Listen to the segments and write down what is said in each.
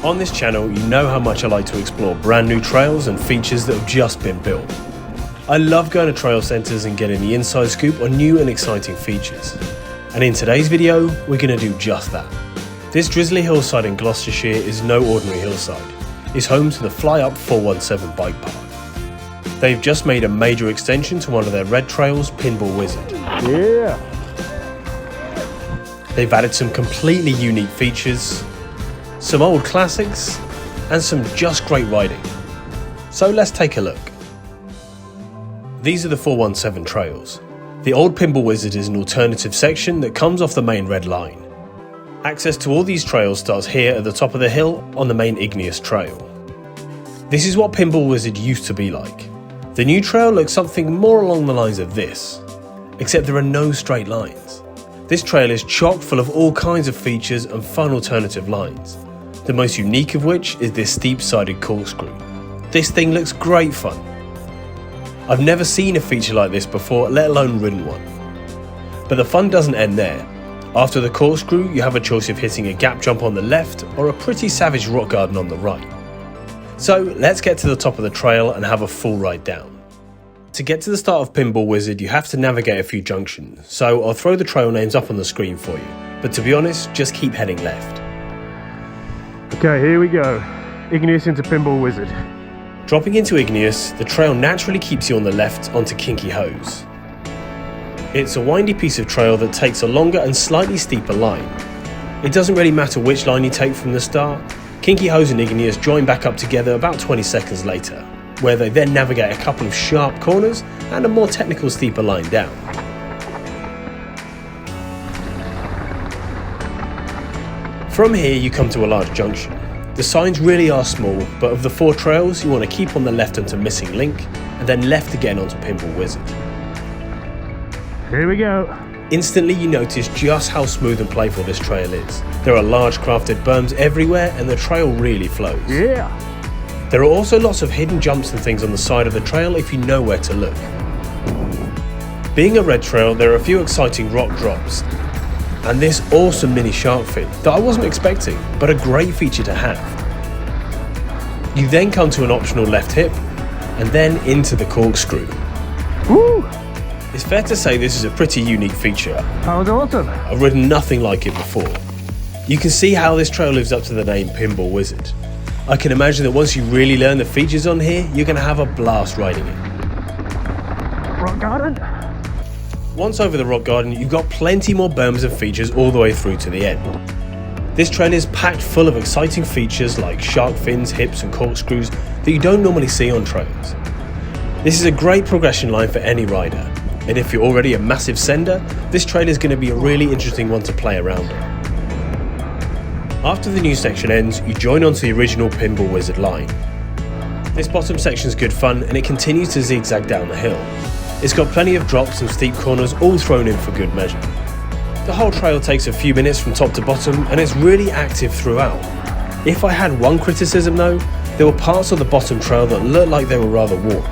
On this channel, you know how much I like to explore brand new trails and features that have just been built. I love going to trail centres and getting the inside scoop on new and exciting features. And in today's video, we're going to do just that. This drizzly hillside in Gloucestershire is no ordinary hillside. It's home to the Flyup 417 bike park. They've just made a major extension to one of their red trails, Pinball Wizard. Yeah! They've added some completely unique features, some old classics, and some just great riding. So let's take a look. These are the 417 trails. The old Pinball Wizard is an alternative section that comes off the main red line. Access to all these trails starts here at the top of the hill on the main igneous trail. This is what Pinball Wizard used to be like. The new trail looks something more along the lines of this, except there are no straight lines. This trail is chock full of all kinds of features and fun alternative lines. The most unique of which is this steep-sided corkscrew. This thing looks great fun. I've never seen a feature like this before, let alone ridden one. But the fun doesn't end there. After the corkscrew, you have a choice of hitting a gap jump on the left or a pretty savage rock garden on the right. So let's get to the top of the trail and have a full ride down. To get to the start of Pinball Wizard, you have to navigate a few junctions, so I'll throw the trail names up on the screen for you. But to be honest, just keep heading left. Okay, here we go. Igneous into Pinball Wizard. Dropping into Igneous, the trail naturally keeps you on the left onto Kinky Hose. It's a windy piece of trail that takes a longer and slightly steeper line. It doesn't really matter which line you take from the start. Kinky Hose and Igneous join back up together about 20 seconds later, where they then navigate a couple of sharp corners and a more technical steeper line down. From here you come to a large junction. The signs really are small, but of the four trails you want to keep on the left onto Missing Link and then left again onto Pinball Wizard. Here we go. Instantly you notice just how smooth and playful this trail is. There are large crafted berms everywhere and the trail really flows. Yeah! There are also lots of hidden jumps and things on the side of the trail if you know where to look. Being a red trail, there are a few exciting rock drops and this awesome mini shark fin that I wasn't expecting, but a great feature to have. You then come to an optional left hip and then into the corkscrew. Woo! It's fair to say this is a pretty unique feature. That was awesome. I've ridden nothing like it before. You can see how this trail lives up to the name Pinball Wizard. I can imagine that once you really learn the features on here, you're going to have a blast riding it. Rock garden. Once over the rock garden, you've got plenty more berms and features all the way through to the end. This trail is packed full of exciting features like shark fins, hips and corkscrews that you don't normally see on trails. This is a great progression line for any rider, and if you're already a massive sender, this trail is going to be a really interesting one to play around on. After the new section ends, you join onto the original Pinball Wizard line. This bottom section is good fun and it continues to zigzag down the hill. It's got plenty of drops and steep corners all thrown in for good measure. The whole trail takes a few minutes from top to bottom and it's really active throughout. If I had one criticism though, there were parts of the bottom trail that looked like they were rather worn.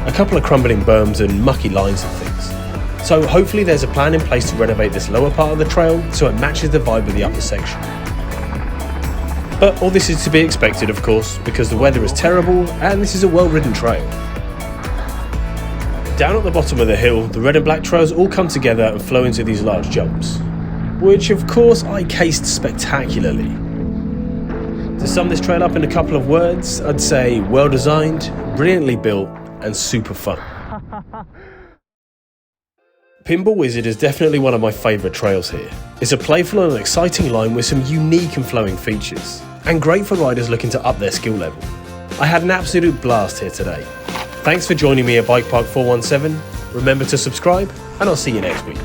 A couple of crumbling berms and mucky lines and things. So hopefully there's a plan in place to renovate this lower part of the trail so it matches the vibe of the upper section. But all this is to be expected of course, because the weather is terrible and this is a well-ridden trail. Down at the bottom of the hill, the red and black trails all come together and flow into these large jumps, which of course I cased spectacularly. To sum this trail up in a couple of words, I'd say well designed, brilliantly built and super fun. Pinball Wizard is definitely one of my favourite trails here. It's a playful and exciting line with some unique and flowing features, and great for riders looking to up their skill level. I had an absolute blast here today. Thanks for joining me at Bikepark 417. Remember to subscribe, and I'll see you next week.